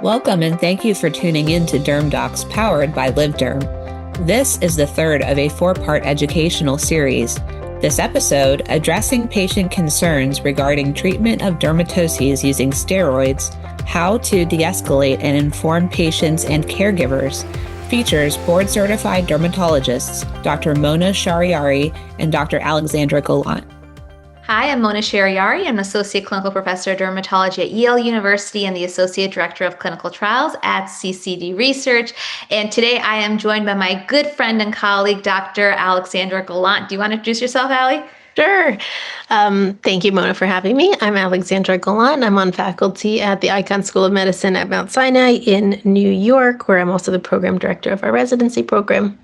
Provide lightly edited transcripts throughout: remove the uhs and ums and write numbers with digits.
Welcome and thank you for tuning in to Derm Docs powered by LiveDerm. This is the third of a 4-part educational series. This episode, addressing patient concerns regarding treatment of dermatoses using steroids, how to de-escalate and inform patients and caregivers, features board-certified dermatologists Dr. Mona Shahriari and Dr. Alexandra Golant. Hi, I'm Mona Shahriari. I'm an Associate Clinical Professor of Dermatology at Yale University and the Associate Director of Clinical Trials at CCD Research. And today I am joined by my good friend and colleague, Dr. Alexandra Golant. Do you want to introduce yourself, Allie? Sure. Thank you, Mona, for having me. I'm Alexandra Golant. I'm on faculty at the Icahn School of Medicine at Mount Sinai in New York, where I'm also the program director of our residency program.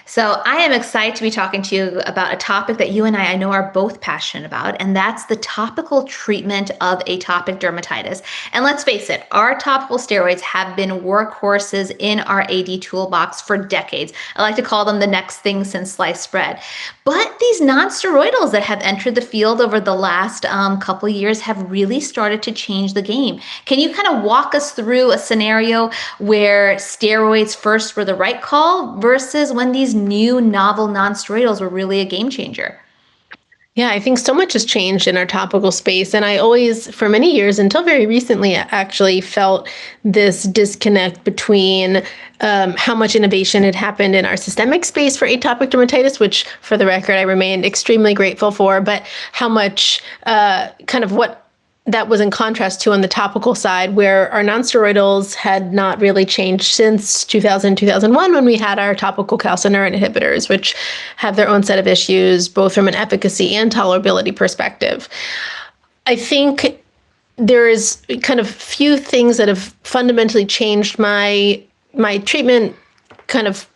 So I am excited to be talking to you about a topic that you and I know are both passionate about, and that's the topical treatment of atopic dermatitis. And let's face it, our topical steroids have been workhorses in our AD toolbox for decades. I like to call them the next thing since sliced bread. But these non-steroidals that have entered the field over the last couple of years have really started to change the game. Can you kind of walk us through a scenario where steroids first were the right call versus when these new novel non-steroidals were really a game changer? Yeah, I think so much has changed in our topical space. And I always, for many years, until very recently, actually felt this disconnect between how much innovation had happened in our systemic space for atopic dermatitis, which, for the record, I remain extremely grateful for, but how much what that was in contrast to on the topical side, where our nonsteroidals had not really changed since 2000, 2001, when we had our topical calcineurin inhibitors, which have their own set of issues, both from an efficacy and tolerability perspective. I think there is kind of few things that have fundamentally changed my treatment kind of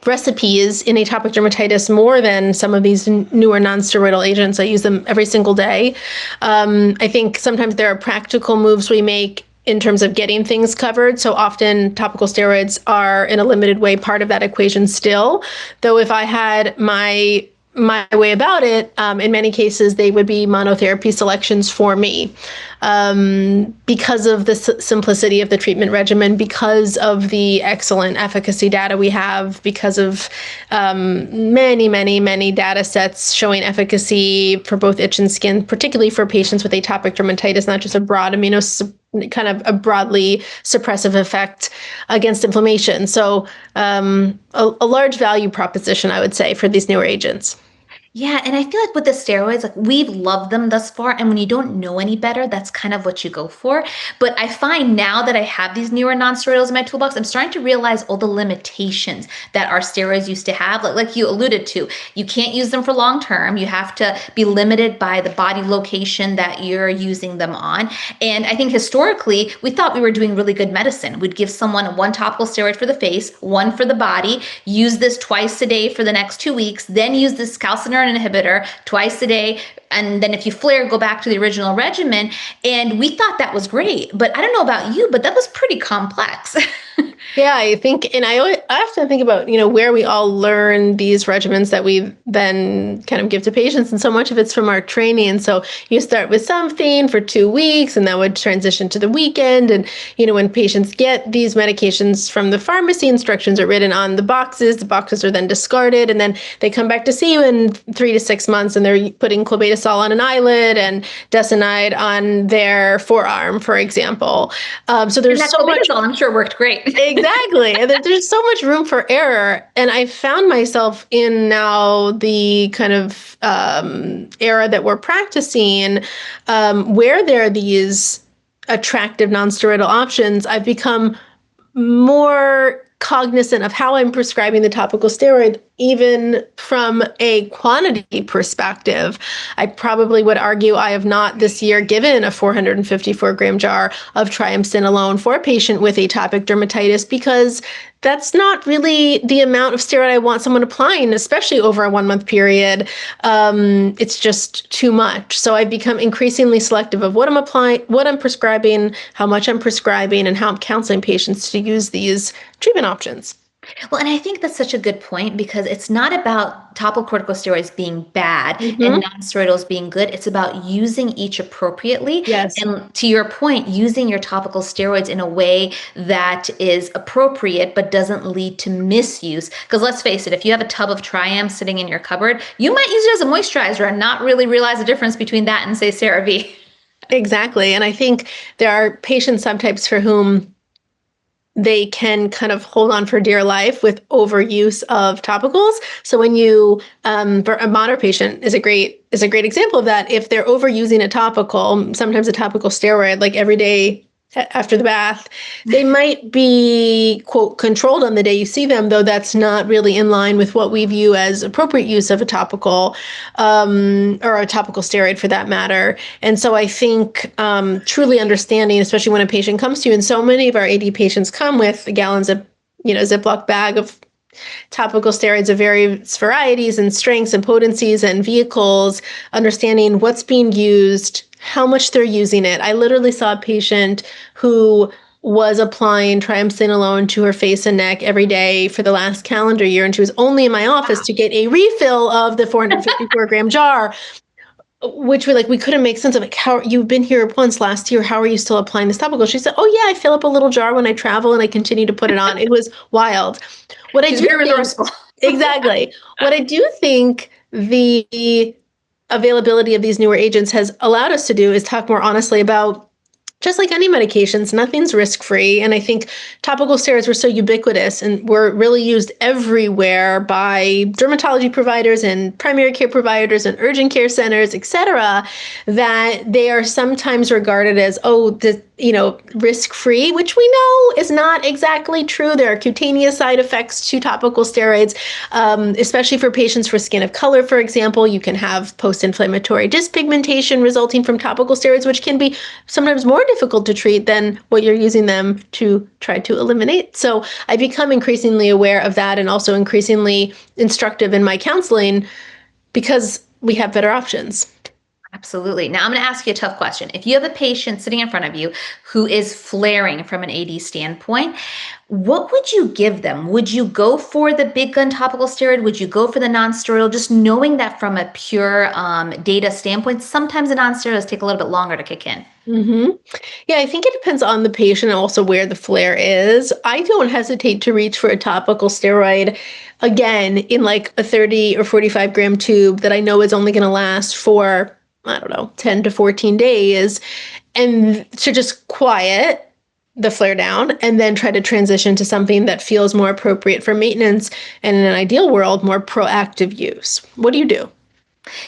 recipes in atopic dermatitis more than some of these newer non-steroidal agents. I use them every single day. I think sometimes there are practical moves we make in terms of getting things covered. So often topical steroids are in a limited way part of that equation still. Though if I had my way about it, in many cases, they would be monotherapy selections for me because of the simplicity of the treatment regimen, because of the excellent efficacy data we have, because of many data sets showing efficacy for both itch and skin, particularly for patients with atopic dermatitis, not just a broad kind of a broadly suppressive effect against inflammation. So a large value proposition, I would say, for these newer agents. Yeah, and I feel like with the steroids, like we've loved them thus far, and when you don't know any better, that's kind of what you go for. But I find now that I have these newer non-steroidals in my toolbox, I'm starting to realize all the limitations that our steroids used to have. Like you alluded to, you can't use them for long term. You have to be limited by the body location that you're using them on. And I think historically, we thought we were doing really good medicine. We'd give someone one topical steroid for the face, one for the body, use this twice a day for the next 2 weeks, then use this calcineurin inhibitor twice a day, and then if you flare, go back to the original regimen. And we thought that was great, but I don't know about you, but that was pretty complex. Yeah, I think, and I often think about, where we all learn these regimens that we then kind of give to patients, and so much of it's from our training. And so you start with something for 2 weeks, and that would transition to the weekend. And, when patients get these medications from the pharmacy, instructions are written on the boxes are then discarded, and then they come back to see you in 3 to 6 months, and they're putting clobetasol on an eyelid and desinide on their forearm, for example. So there's so much. I'm sure worked great. Exactly. And there's so much room for error. And I found myself in now the kind of era that we're practicing where there are these attractive nonsteroidal options. I've become more cognizant of how I'm prescribing the topical steroid, even from a quantity perspective. I probably would argue I have not this year given a 454-gram jar of triamcinolone for a patient with atopic dermatitis because that's not really the amount of steroid I want someone applying, especially over a 1-month period. It's just too much. So I've become increasingly selective of what I'm applying, what I'm prescribing, how much I'm prescribing, and how I'm counseling patients to use these treatment options. Well, and I think that's such a good point because it's not about topical corticosteroids being bad and Hmm. non-steroidals being good. It's about using each appropriately. Yes. And to your point, using your topical steroids in a way that is appropriate but doesn't lead to misuse. Because let's face it, if you have a tub of Triam sitting in your cupboard, you might use it as a moisturizer and not really realize the difference between that and, say, CeraVe. Exactly. And I think there are patient subtypes for whom they can kind of hold on for dear life with overuse of topicals. So when you, for a moderate patient is a great example of that. If they're overusing a topical, sometimes a topical steroid, like every day after the bath, they might be, quote, controlled on the day you see them, though that's not really in line with what we view as appropriate use of a topical, or a topical steroid for that matter. And so I think truly understanding, especially when a patient comes to you, and so many of our AD patients come with gallons of, Ziploc bag of topical steroids of various varieties and strengths and potencies and vehicles, understanding what's being used, how much they're using it. I literally saw a patient who was applying triamcinolone to her face and neck every day for the last calendar year, and she was only in my office to get a refill of the 454-gram jar, which we couldn't make sense of. Like, how you've been here once last year, how are you still applying this topical? She said, oh yeah, I fill up a little jar when I travel and I continue to put it on. It was wild. What I She's do very think resourceful. Exactly. What I do think the availability of these newer agents has allowed us to do is talk more honestly about, just like any medications, nothing's risk-free. And I think topical steroids were so ubiquitous and were really used everywhere by dermatology providers and primary care providers and urgent care centers, et cetera, that they are sometimes regarded as, risk-free, which we know is not exactly true. There are cutaneous side effects to topical steroids, especially for patients for skin of color, for example. You can have post-inflammatory dyspigmentation resulting from topical steroids, which can be sometimes more difficult to treat than what you're using them to try to eliminate. So I become increasingly aware of that and also increasingly instructive in my counseling because we have better options. Absolutely. Now I'm going to ask you a tough question. If you have a patient sitting in front of you who is flaring from an AD standpoint, what would you give them? Would you go for the big gun topical steroid? Would you go for the non-steroidal? Just knowing that from a pure data standpoint, sometimes the non-steroids take a little bit longer to kick in. Hmm. Yeah, I think it depends on the patient and also where the flare is. I don't hesitate to reach for a topical steroid, again, in like a 30 or 45-gram tube that I know is only going to last for, I don't know, 10 to 14 days, and to just quiet the flare down and then try to transition to something that feels more appropriate for maintenance and, in an ideal world, more proactive use. What do you do?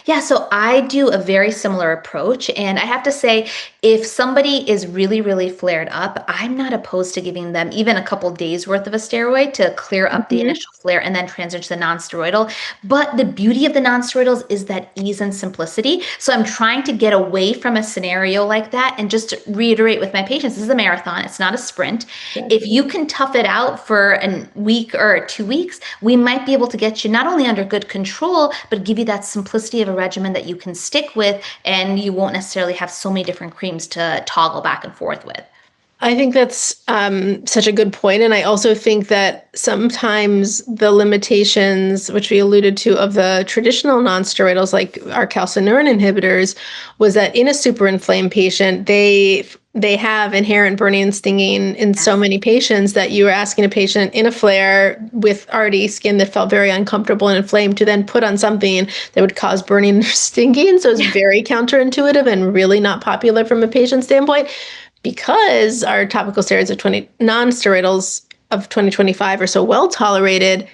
Yeah, so I do a very similar approach. And I have to say, if somebody is really, really flared up, I'm not opposed to giving them even a couple days worth of a steroid to clear up the Mhm. initial flare and then transition to the non-steroidal. But the beauty of the non-steroidals is that ease and simplicity. So I'm trying to get away from a scenario like that and just to reiterate with my patients, this is a marathon, it's not a sprint. If Exactly. you can tough it out for a week or 2 weeks, we might be able to get you not only under good control, but give you that simplicity of a regimen that you can stick with, and you won't necessarily have so many different creams to toggle back and forth with. I think that's such a good point. And I also think that sometimes the limitations, which we alluded to, of the traditional nonsteroidals like our calcineurin inhibitors, was that in a super inflamed patient, they have inherent burning and stinging in so Yes. many patients that you were asking a patient in a flare with already skin that felt very uncomfortable and inflamed to then put on something that would cause burning and stinging. So it's very counterintuitive and really not popular from a patient standpoint, because our topical steroids of 20 non-steroidals of 2025 are so well tolerated.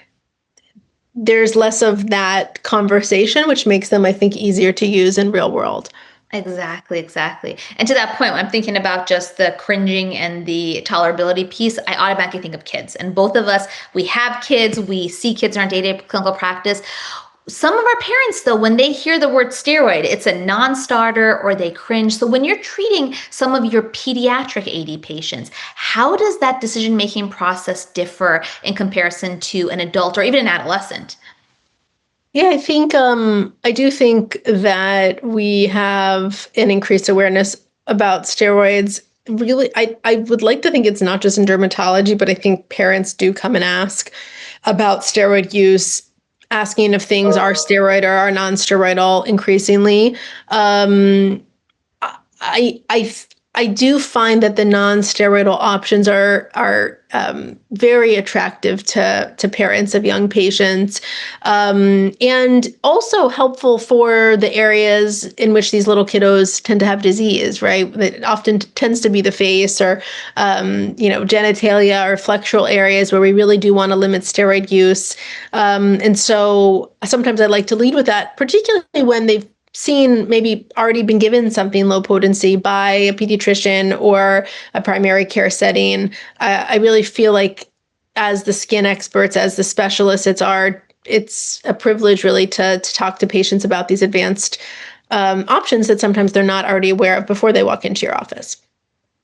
There's less of that conversation, which makes them, I think, easier to use in real world. Exactly, exactly. And to that point, when I'm thinking about just the cringing and the tolerability piece, I automatically think of kids. And both of us, we have kids, we see kids in our day-to-day clinical practice. Some of our parents, though, when they hear the word steroid, it's a non-starter or they cringe. So when you're treating some of your pediatric AD patients, how does that decision-making process differ in comparison to an adult or even an adolescent? Yeah, I do think that we have an increased awareness about steroids really, I would like to think it's not just in dermatology, but I think parents do come and ask about steroid use, asking if things are steroid or are non-steroidal increasingly. Um, I I I do find that the non-steroidal options are very attractive to parents of young patients, and also helpful for the areas in which these little kiddos tend to have disease. Right, it often tends to be the face or genitalia or flexural areas where we really do want to limit steroid use, and so sometimes I like to lead with that, particularly when they've seen maybe already been given something low potency by a pediatrician or a primary care setting. I really feel like as the skin experts, as the specialists, it's a privilege really to talk to patients about these advanced options that sometimes they're not already aware of before they walk into your office.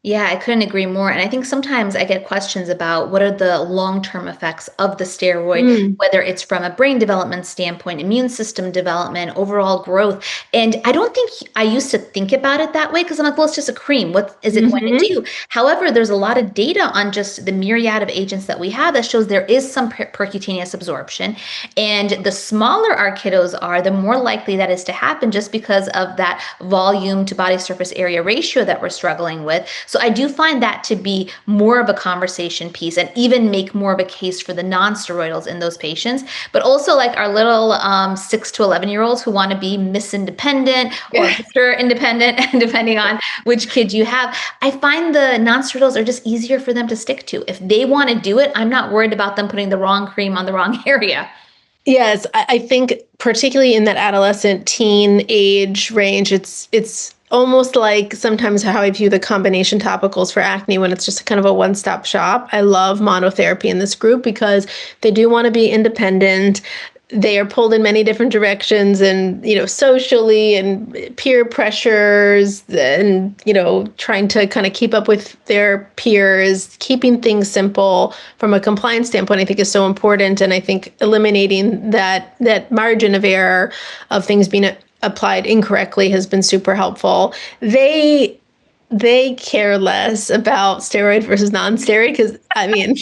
Yeah, I couldn't agree more. And I think sometimes I get questions about what are the long-term effects of the steroid, Mm. whether it's from a brain development standpoint, immune system development, overall growth. And I don't think I used to think about it that way because I'm like, well, it's just a cream. What is it going to Hmm. do? However, there's a lot of data on just the myriad of agents that we have that shows there is some percutaneous absorption. And the smaller our kiddos are, the more likely that is to happen just because of that volume to body surface area ratio that we're struggling with. So I do find that to be more of a conversation piece and even make more of a case for the non-steroidals in those patients, but also like our little 6 to 11-year-olds who want to be Miss Independent or Yeah. Mr. Independent, depending on which kid you have. I find the non-steroidals are just easier for them to stick to. If they want to do it, I'm not worried about them putting the wrong cream on the wrong area. Yes, I think particularly in that adolescent teen age range, it's almost like sometimes how I view the combination topicals for acne when it's just kind of a one-stop shop. I love monotherapy in this group because they do want to be independent. They are pulled in many different directions and, socially and peer pressures and, trying to kind of keep up with their peers, keeping things simple from a compliance standpoint, I think is so important. And I think eliminating that margin of error of things being applied incorrectly has been super helpful. They care less about steroid versus non-steroid because, I mean,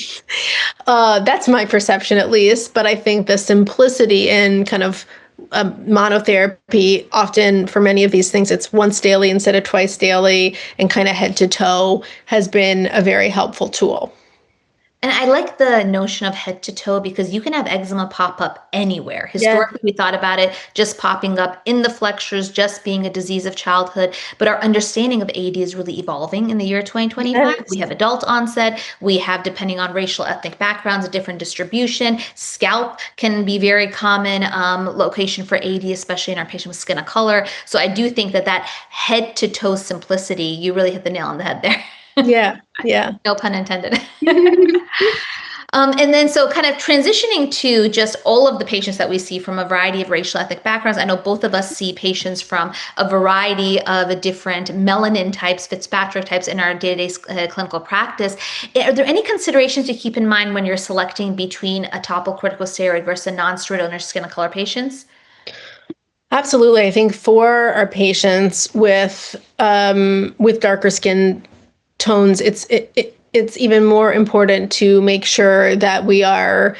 that's my perception at least. But I think the simplicity in kind of monotherapy, often for many of these things, it's once daily instead of twice daily and kind of head to toe, has been a very helpful tool. And I like the notion of head to toe because you can have eczema pop up anywhere. Yes. Historically, we thought about it just popping up in the flexures, just being a disease of childhood. But our understanding of AD is really evolving in the year 2025. We Yes. have adult onset. We have, depending on racial ethnic backgrounds, a different distribution. Scalp can be very common location for AD, especially in our patients with skin of color. So I do think that head to toe simplicity, you really hit the nail on the head there. Yeah. Yeah. No pun intended. And then, so kind of transitioning to just all of the patients that we see from a variety of racial ethnic backgrounds. I know both of us see patients from a variety of different melanin types, Fitzpatrick types in our day-to-day clinical practice. Are there any considerations to keep in mind when you're selecting between a topical corticosteroid versus a non-steroidal in your skin of color patients? Absolutely. I think for our patients with darker skin tones, it's even more important to make sure that we are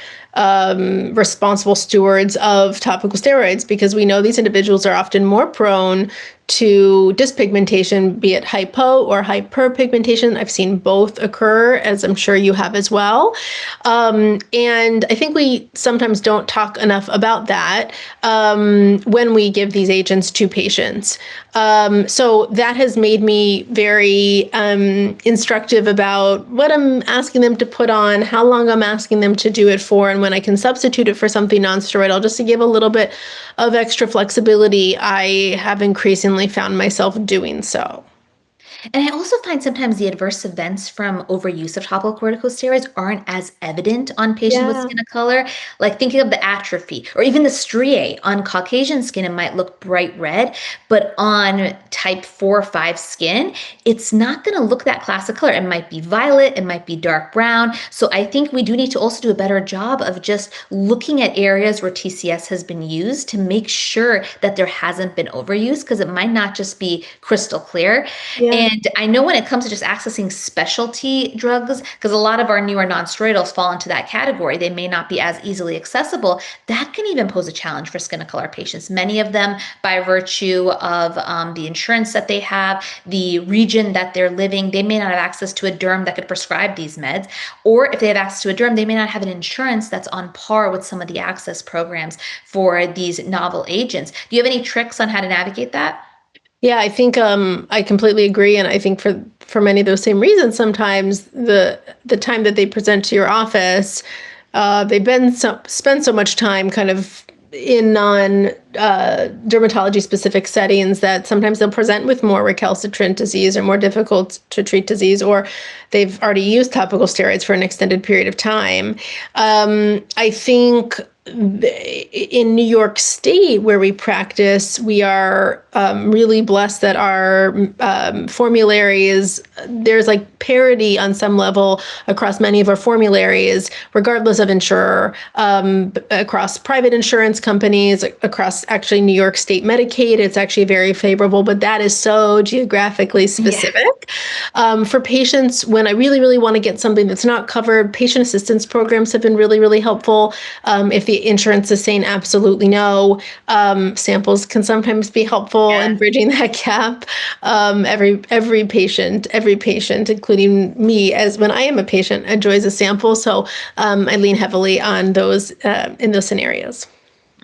responsible stewards of topical steroids because we know these individuals are often more prone to dyspigmentation, be it hypo or hyperpigmentation. I've seen both occur, as I'm sure you have as well. And I think we sometimes don't talk enough about that when we give these agents to patients. So that has made me very instructive about what I'm asking them to put on, how long I'm asking them to do it for, and when I can substitute it for something non-steroidal, just to give a little bit of extra flexibility. I have increasingly found myself doing so. And I also find sometimes the adverse events from overuse of topical corticosteroids aren't as evident on patients with Yeah. skin of color. Like thinking of the atrophy or even the striae on Caucasian skin, it might look bright red, but on type 4 or 5 skin, it's not going to look that classic color. It might be violet, it might be dark brown. So I think we do need to also do a better job of just looking at areas where TCS has been used to make sure that there hasn't been overuse because it might not just be crystal clear. Yeah. And And I know when it comes to just accessing specialty drugs, because a lot of our newer non-steroidals fall into that category, they may not be as easily accessible. That can even pose a challenge for skin color patients. Many of them, by virtue of the insurance that they have, the region that they're living, they may not have access to a derm that could prescribe these meds. Or if they have access to a derm, they may not have an insurance that's on par with some of the access programs for these novel agents. Do you have any tricks on how to navigate that? Yeah, I think I completely agree, and I think for many of those same reasons, sometimes the time that they present to your office, spend so much time kind of in non dermatology specific settings that sometimes they'll present with more recalcitrant disease or more difficult to treat disease, or they've already used topical steroids for an extended period of time. I think in New York State, where we practice, we are really blessed that our formularies, there's like parity on some level across many of our formularies, regardless of insurer, across private insurance companies, across actually New York State Medicaid. It's actually very favorable, but that is so geographically specific. For patients, when I really, really want to get something that's not covered, patient assistance programs have been really, really helpful. If the insurance is saying absolutely no, samples can sometimes be helpful in bridging that gap. Every patient, including me, as when I am a patient, enjoys a sample. So I lean heavily on those in those scenarios.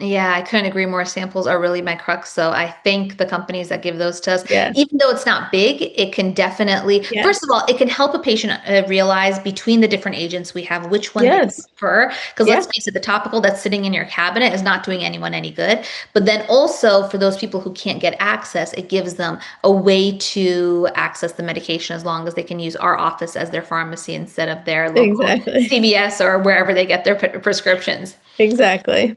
Yeah, I couldn't agree more. Samples are really my crux. So I thank the companies that give those to us. Yes. Even though it's not big, it can definitely, Yes. first of all, it can help a patient realize between the different agents we have which one they prefer. Because let's face it, the topical that's sitting in your cabinet is not doing anyone any good. But then also for those people who can't get access, it gives them a way to access the medication as long as they can use our office as their pharmacy instead of their local CVS or wherever they get their prescriptions. Exactly.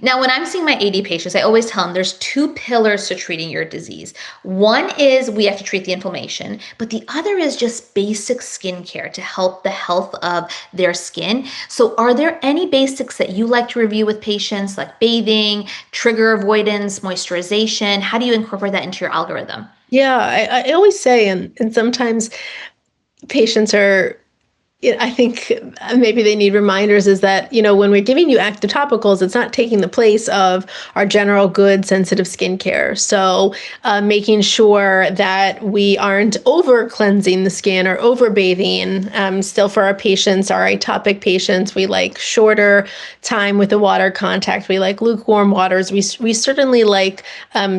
Now, when I'm seeing my AD patients, I always tell them there's two pillars to treating your disease. One is we have to treat the inflammation, but the other is just basic skincare to help the health of their skin. So are there any basics that you like to review with patients, like bathing, trigger avoidance, moisturization? How do you incorporate that into your algorithm? Yeah, I always say, and sometimes patients are, I think maybe they need reminders, is that, when we're giving you active topicals, it's not taking the place of our general good sensitive skincare. So making sure that we aren't over cleansing the skin or over bathing. Still for our patients, our atopic patients, we like shorter time with the water contact. We like lukewarm waters. We certainly like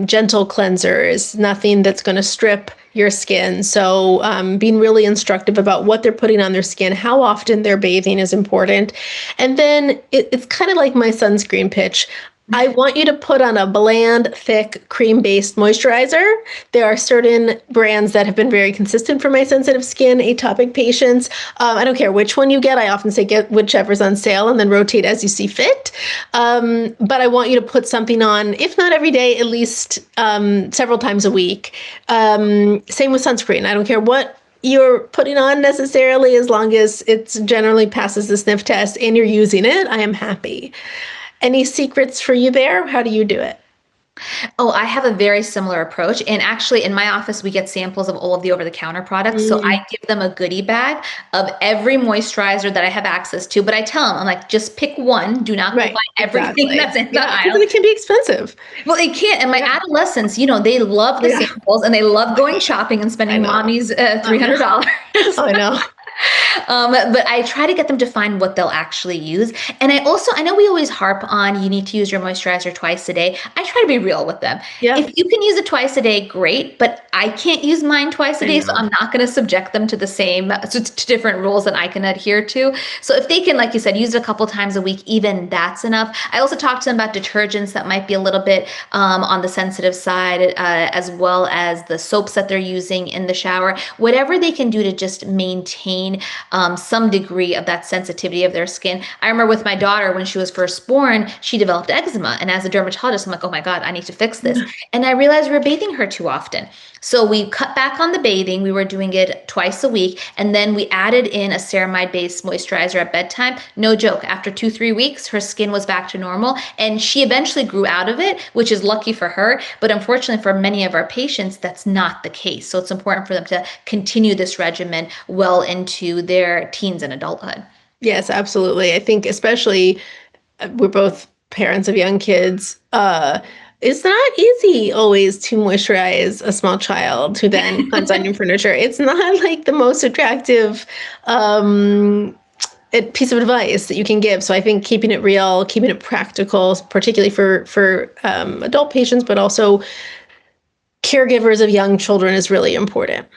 gentle cleansers, nothing that's going to strip your skin. So being really instructive about what they're putting on their skin, how often they're bathing is important. And then it's kind of like my sunscreen pitch. I want you to put on a bland, thick, cream-based moisturizer. There are certain brands that have been very consistent for my sensitive skin, atopic patients. I don't care which one you get. I often say get whichever's on sale and then rotate as you see fit. But I want you to put something on, if not every day, at least several times a week. Same with sunscreen. I don't care what you're putting on necessarily, as long as it generally passes the sniff test and you're using it, I am happy. Any secrets for you there? How do you do it? Oh, I have a very similar approach. And actually, in my office, we get samples of all of the over-the-counter products. So I give them a goodie bag of every moisturizer that I have access to. But I tell them, I'm like, just pick one. Do not go buy everything that's in the aisle. Because it can be expensive. Well, it can't. And my adolescents, they love the samples and they love going shopping and spending mommy's $300. I know. But I try to get them to find what they'll actually use. And I know we always harp on you need to use your moisturizer twice a day. I try to be real with them. Yeah. If you can use it twice a day, great, but I can't use mine twice a day, so I'm not going to subject them to the same, to different rules that I can adhere to. So if they can, like you said, use it a couple times a week, even that's enough. I also talk to them about detergents that might be a little bit on the sensitive side, as well as the soaps that they're using in the shower. Whatever they can do to just maintain some degree of that sensitivity of their skin. I remember with my daughter, when she was first born, she developed eczema. And as a dermatologist, I'm like, oh my God, I need to fix this. And I realized we were bathing her too often. So we cut back on the bathing. We were doing it twice a week. And then we added in a ceramide-based moisturizer at bedtime. No joke. After 2-3 weeks, her skin was back to normal. And she eventually grew out of it, which is lucky for her. But unfortunately, for many of our patients, that's not the case. So it's important for them to continue this regimen well into their teens and adulthood. Yes, absolutely. I think especially we're both parents of young kids. It's not easy always to moisturize a small child who then climbs on your furniture. It's not like the most attractive piece of advice that you can give. So I think keeping it real, keeping it practical, particularly for adult patients, but also caregivers of young children is really important.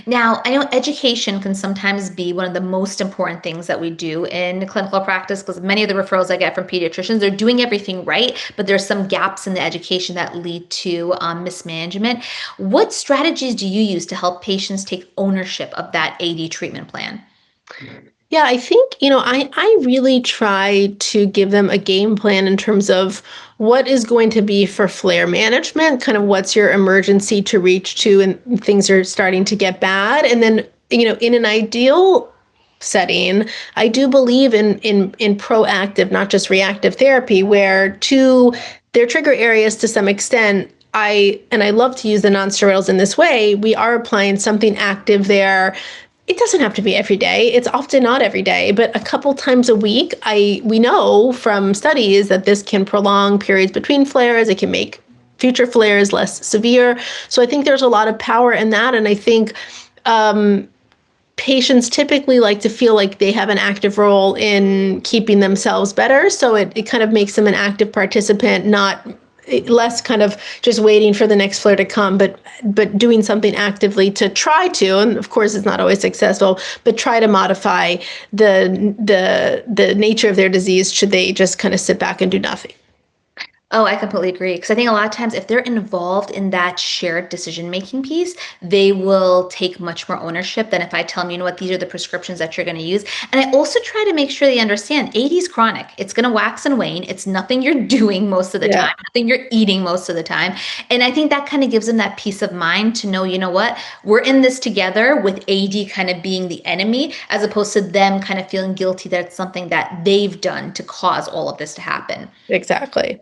Now, I know education can sometimes be one of the most important things that we do in clinical practice because many of the referrals I get from pediatricians, they're doing everything right, but there's some gaps in the education that lead to mismanagement. What strategies do you use to help patients take ownership of that AD treatment plan? Yeah, I think, I really try to give them a game plan in terms of what is going to be for flare management, kind of what's your emergency to reach to and things are starting to get bad. And then, in an ideal setting, I do believe in proactive, not just reactive therapy, where to their trigger areas to some extent, I love to use the nonsteroidals in this way. We are applying something active there. It doesn't have to be every day. It's often not every day, but a couple times a week. We know from studies that this can prolong periods between flares. It can make future flares less severe. So I think there's a lot of power in that. And I think patients typically like to feel like they have an active role in keeping themselves better. So it kind of makes them an active participant, not less kind of just waiting for the next flare to come, but doing something actively to try to, and of course it's not always successful, but try to modify the nature of their disease should they just kind of sit back and do nothing. Oh, I completely agree. Because I think a lot of times, if they're involved in that shared decision-making piece, they will take much more ownership than if I tell them, you know what, these are the prescriptions that you're going to use. And I also try to make sure they understand AD is chronic. It's going to wax and wane. It's nothing you're doing most of the Yeah. time, nothing you're eating most of the time. And I think that kind of gives them that peace of mind to know, you know what, we're in this together with AD kind of being the enemy, as opposed to them kind of feeling guilty that it's something that they've done to cause all of this to happen. Exactly.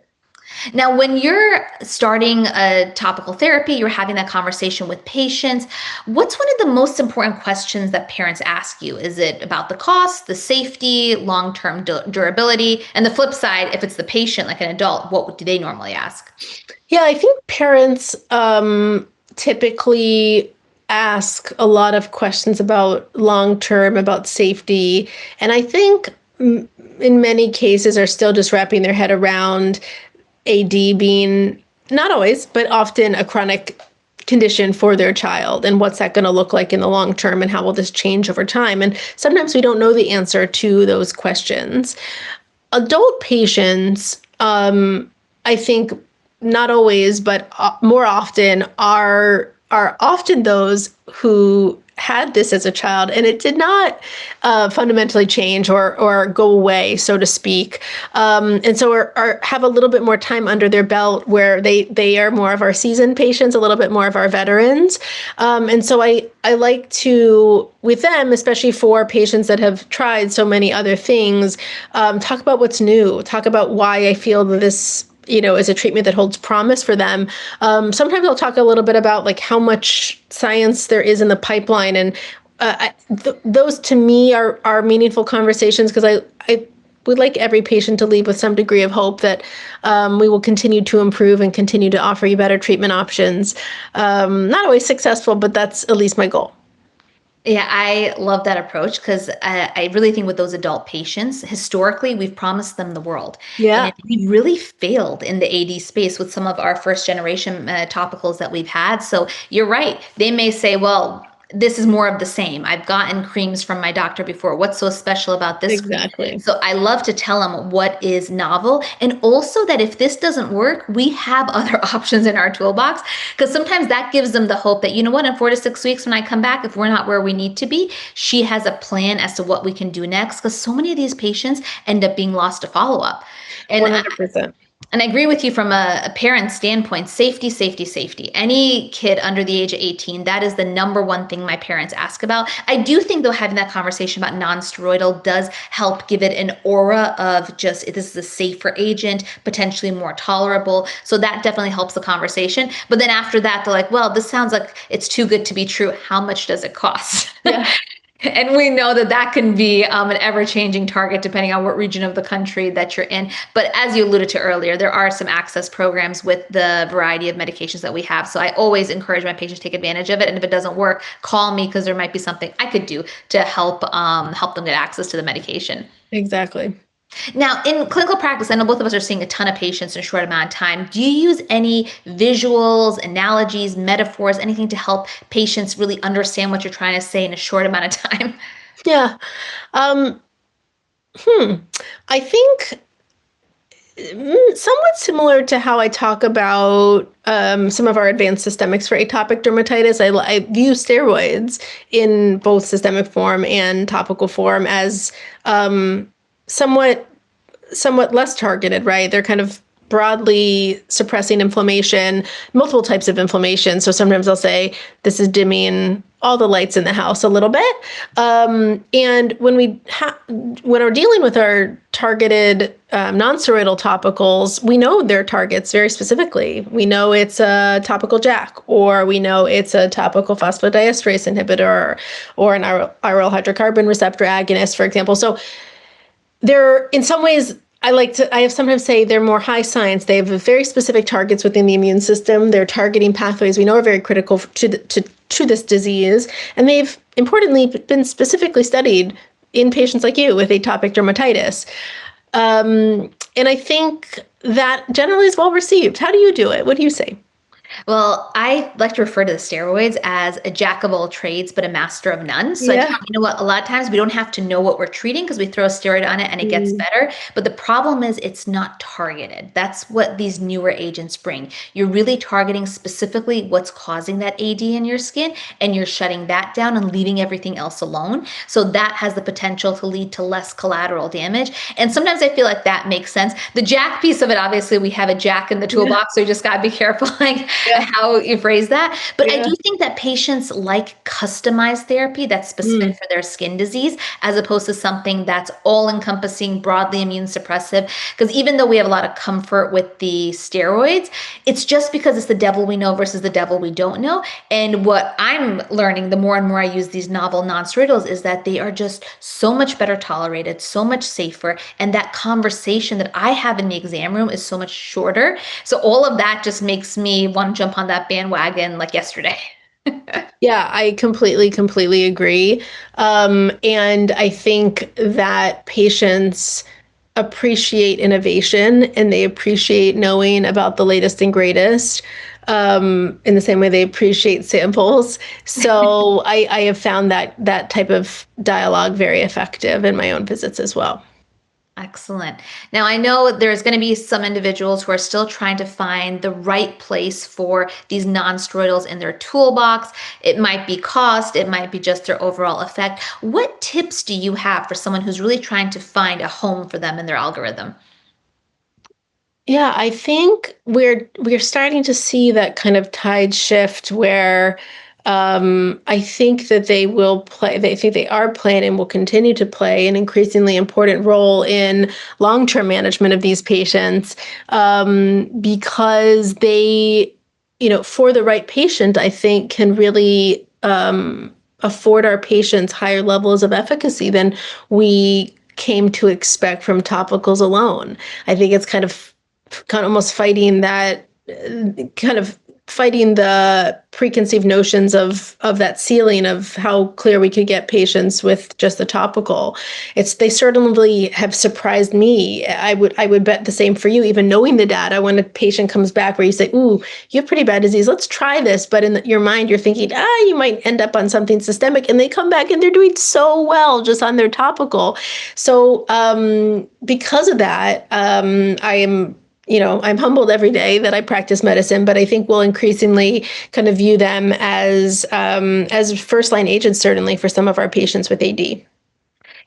Now, when you're starting a topical therapy, you're having that conversation with patients. What's one of the most important questions that parents ask you? Is it about the cost, the safety, long-term durability? And the flip side, if it's the patient, like an adult, what do they normally ask? Yeah, I think parents typically ask a lot of questions about long-term, about safety. And I think in many cases are still just wrapping their head around AD being not always, but often a chronic condition for their child. And what's that going to look like in the long term? And how will this change over time? And sometimes we don't know the answer to those questions. Adult patients, I think not always, but more often are often those who had this as a child and it did not fundamentally change or go away, so to speak. And so have a little bit more time under their belt where they are more of our seasoned patients, a little bit more of our veterans. And so I like to, with them, especially for patients that have tried so many other things, talk about what's new, talk about why I feel that this is a treatment that holds promise for them. Sometimes I'll talk a little bit about like how much science there is in the pipeline. And those to me are meaningful conversations because I would like every patient to leave with some degree of hope that we will continue to improve and continue to offer you better treatment options. Not always successful, but that's at least my goal. Yeah, I love that approach because I really think with those adult patients, historically, we've promised them the world. Yeah. And we really failed in the AD space with some of our first generation topicals that we've had. So you're right. They may say, well, this is more of the same. I've gotten creams from my doctor before. What's so special about this cream? Exactly. So I love to tell them what is novel. And also that if this doesn't work, we have other options in our toolbox. Because sometimes that gives them the hope that, you know what, in 4 to 6 weeks when I come back, if we're not where we need to be, she has a plan as to what we can do next. Because so many of these patients end up being lost to follow-up. And 100%. And I agree with you from a parent standpoint, safety, safety, safety. Any kid under the age of 18, that is the number one thing my parents ask about. I do think, though, having that conversation about non-steroidal does help give it an aura of just, this is a safer agent, potentially more tolerable. So that definitely helps the conversation. But then after that, they're like, well, this sounds like it's too good to be true. How much does it cost? Yeah. And we know that that can be an ever-changing target depending on what region of the country that you're in. But as you alluded to earlier, there are some access programs with the variety of medications that we have. So I always encourage my patients to take advantage of it. And if it doesn't work, call me, because there might be something I could do to help them get access to the medication. Exactly. Now, in clinical practice, I know both of us are seeing a ton of patients in a short amount of time. Do you use any visuals, analogies, metaphors, anything to help patients really understand what you're trying to say in a short amount of time? Yeah. I think somewhat similar to how I talk about some of our advanced systemics for atopic dermatitis. I view steroids in both systemic form and topical form as somewhat less targeted, right? They're kind of broadly suppressing inflammation, multiple types of inflammation. So sometimes I'll say this is dimming all the lights in the house a little bit. And when we're dealing with our targeted non-steroidal topicals, we know their targets very specifically. We know it's a topical JAK, or we know it's a topical phosphodiesterase inhibitor, or an aryl hydrocarbon receptor agonist, for example. So they're, in some ways, I have sometimes say they're more high science. They have very specific targets within the immune system. They're targeting pathways we know are very critical to this disease. And they've importantly been specifically studied in patients like you with atopic dermatitis. And I think that generally is well received. How do you do it? What do you say? Well, I like to refer to the steroids as a jack of all trades, but a master of none. So I Yeah. tell, you know what, a lot of times we don't have to know what we're treating because we throw a steroid on it and it gets better. But the problem is it's not targeted. That's what these newer agents bring. You're really targeting specifically what's causing that AD in your skin, and you're shutting that down and leaving everything else alone. So that has the potential to lead to less collateral damage. And sometimes I feel like that makes sense. The jack piece of it, obviously, we have a jack in the toolbox, so you just got to be careful. Like, how you phrase that. But I do think that patients like customized therapy that's specific for their skin disease, as opposed to something that's all encompassing, broadly immune suppressive. Because even though we have a lot of comfort with the steroids, it's just because it's the devil we know versus the devil we don't know. And what I'm learning, the more and more I use these novel non-steroidals, is that they are just so much better tolerated, so much safer. And that conversation that I have in the exam room is so much shorter. So all of that just makes me want to jump on that bandwagon like yesterday. Yeah, I completely agree. And I think that patients appreciate innovation, and they appreciate knowing about the latest and greatest in the same way they appreciate samples. So I have found that type of dialogue very effective in my own visits as well. Excellent. Now, I know there's going to be some individuals who are still trying to find the right place for these non-steroidals in their toolbox. It might be cost, it might be just their overall effect. What tips do you have for someone who's really trying to find a home for them in their algorithm? Yeah, I think we're starting to see that kind of tide shift where I think that they will play. They think they are playing and will continue to play an increasingly important role in long-term management of these patients because they, for the right patient, I think can really afford our patients higher levels of efficacy than we came to expect from topicals alone. I think it's kind of almost fighting that fighting the preconceived notions of that ceiling of how clear we could get patients with just the topical. They certainly have surprised me. I would bet the same for you, even knowing the data. When a patient comes back where you say, "Ooh, you have pretty bad disease, let's try this," but in your mind you're thinking, you might end up on something systemic, and they come back and they're doing so well just on their topical. So because of that, I'm humbled every day that I practice medicine, but I think we'll increasingly kind of view them as first-line agents, certainly for some of our patients with AD.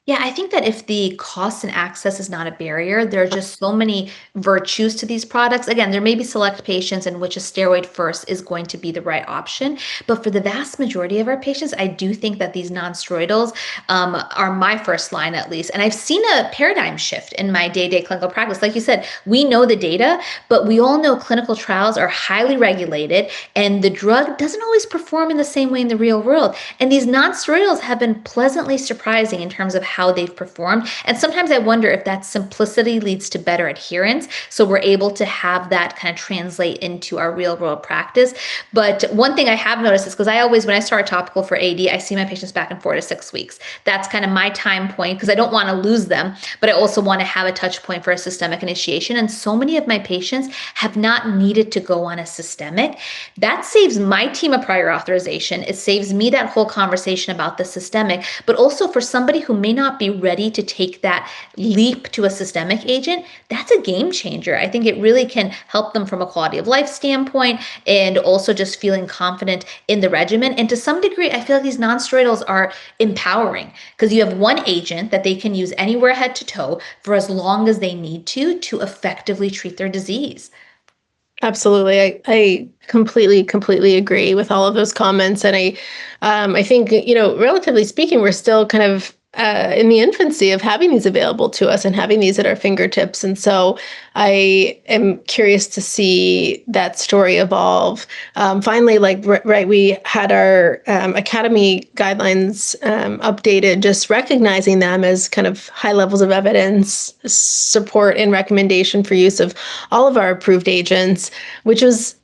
Yeah, I think that if the cost and access is not a barrier, there are just so many virtues to these products. Again, there may be select patients in which a steroid first is going to be the right option. But for the vast majority of our patients, I do think that these non-steroidals are my first line at least. And I've seen a paradigm shift in my day-to-day clinical practice. Like you said, we know the data, but we all know clinical trials are highly regulated and the drug doesn't always perform in the same way in the real world. And these non-steroidals have been pleasantly surprising in terms of how they've performed. And sometimes I wonder if that simplicity leads to better adherence. So we're able to have that kind of translate into our real world practice. But one thing I have noticed is because I always, when I start a topical for AD, I see my patients back in 4 to 6 weeks. That's kind of my time point because I don't want to lose them, but I also want to have a touch point for a systemic initiation. And so many of my patients have not needed to go on a systemic. That saves my team a prior authorization. It saves me that whole conversation about the systemic, but also for somebody who may not be ready to take that leap to a systemic agent, that's a game changer. I think it really can help them from a quality of life standpoint and also just feeling confident in the regimen. And to some degree, I feel like these non-steroidals are empowering because you have one agent that they can use anywhere head to toe for as long as they need to effectively treat their disease. Absolutely. I completely agree with all of those comments. And I think, relatively speaking, we're still kind of in the infancy of having these available to us and having these at our fingertips. And so I am curious to see that story evolve. Finally, right, we had our Academy guidelines updated, just recognizing them as kind of high levels of evidence, support, and recommendation for use of all of our approved agents, which was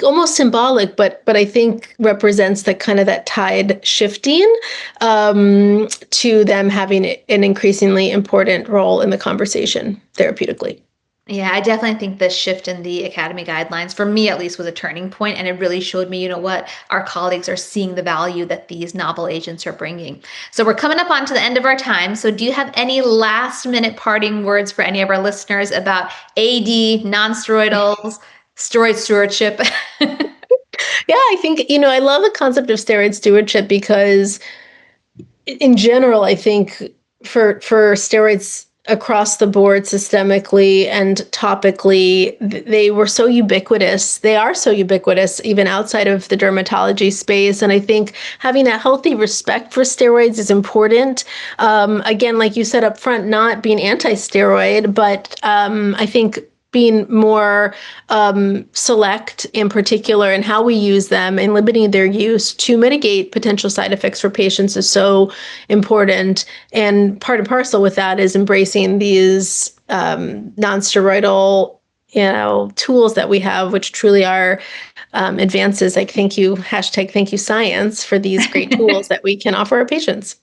almost symbolic, but I think represents the kind of that tide shifting to them having an increasingly important role in the conversation therapeutically. Yeah, I definitely think the shift in the Academy guidelines, for me at least, was a turning point, and it really showed me, what our colleagues are seeing the value that these novel agents are bringing. So we're coming up onto the end of our time. So do you have any last minute parting words for any of our listeners about AD, non-steroidals, steroid stewardship? Yeah, I think, I love the concept of steroid stewardship because in general, I think for steroids across the board, systemically and topically, they were so ubiquitous. They are so ubiquitous, even outside of the dermatology space. And I think having a healthy respect for steroids is important. Again, like you said up front, not being anti-steroid, but I think being more select in particular in how we use them and limiting their use to mitigate potential side effects for patients is so important. And part and parcel with that is embracing these non-steroidal tools that we have, which truly are advances. Like thank you science for these great tools that we can offer our patients.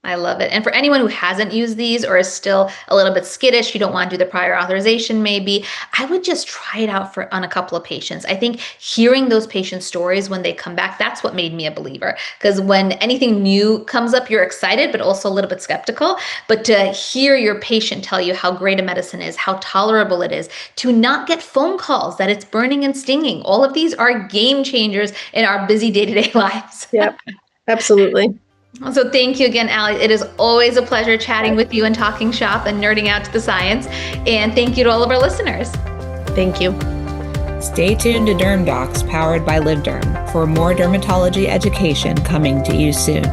I love it. And for anyone who hasn't used these or is still a little bit skittish, you don't want to do the prior authorization maybe, I would just try it out on a couple of patients. I think hearing those patient stories when they come back, that's what made me a believer. Because when anything new comes up, you're excited, but also a little bit skeptical. But to hear your patient tell you how great a medicine is, how tolerable it is, to not get phone calls that it's burning and stinging, all of these are game changers in our busy day-to-day lives. Yep, absolutely. So thank you again, Allie. It is always a pleasure chatting with you and talking shop and nerding out to the science. And thank you to all of our listeners. Thank you. Stay tuned to Derm Docs powered by LiveDerm for more dermatology education coming to you soon.